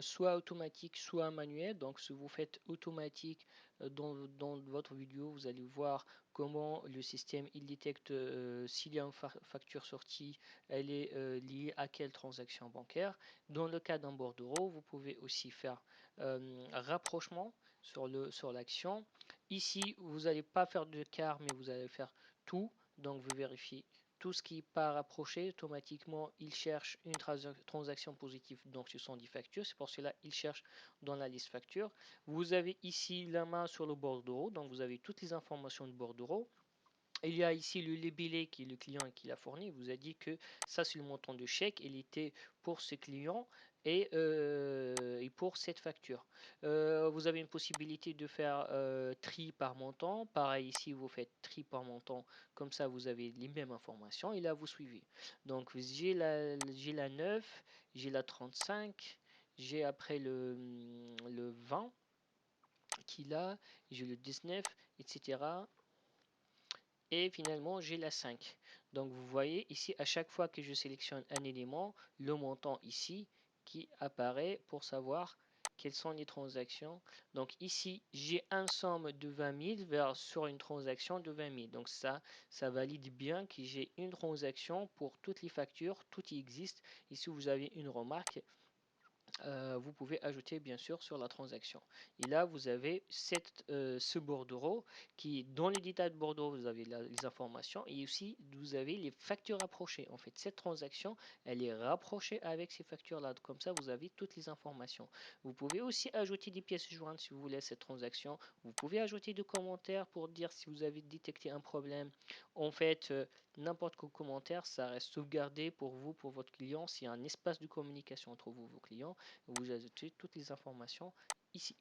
soit automatique, soit manuel. Donc, si vous faites automatique dans votre vidéo, vous allez voir comment le système il détecte s'il y a une facture sortie, elle est liée à quelle transaction bancaire. Dans le cas d'un bordereau, vous pouvez aussi faire rapprochement sur l'action. Ici, vous n'allez pas faire de quart, mais vous allez faire tout. Donc, vous vérifiez tout ce qui n'est pas rapproché, automatiquement, il cherche une transaction positive, donc ce sont des factures. C'est pour cela qu'il cherche dans la liste facture. Vous avez ici la main sur le bordereau, donc vous avez toutes les informations de bordereau. Il y a ici le libellé qui est le client qui l'a fourni. Il vous a dit que ça, c'est le montant de chèque. Il était pour ce client et pour cette facture. Vous avez une possibilité de faire tri par montant. Pareil, ici, vous faites tri par montant. Comme ça, vous avez les mêmes informations. Et là, vous suivez. Donc, j'ai la 9, j'ai la 35, j'ai après le 20 qui a, j'ai le 19, etc. Et finalement, j'ai la 5. Donc, vous voyez ici, à chaque fois que je sélectionne un élément, le montant ici qui apparaît pour savoir quelles sont les transactions. Donc, ici, j'ai un somme de 20 000 sur une transaction de 20 000. Donc, ça valide bien que j'ai une transaction pour toutes les factures. Tout y existe. Ici, vous avez une remarque. Vous pouvez ajouter bien sûr sur la transaction. Et là, vous avez ce bordereau qui, dans les détails de bordereau, vous avez les informations et aussi vous avez les factures rapprochées. En fait, cette transaction, elle est rapprochée avec ces factures-là. Comme ça, vous avez toutes les informations. Vous pouvez aussi ajouter des pièces jointes si vous voulez à cette transaction. Vous pouvez ajouter des commentaires pour dire si vous avez détecté un problème. En fait, n'importe quel commentaire, ça reste sauvegardé pour vous, pour votre client. S'il y a un espace de communication entre vous et vos clients, vous ajoutez toutes les informations ici.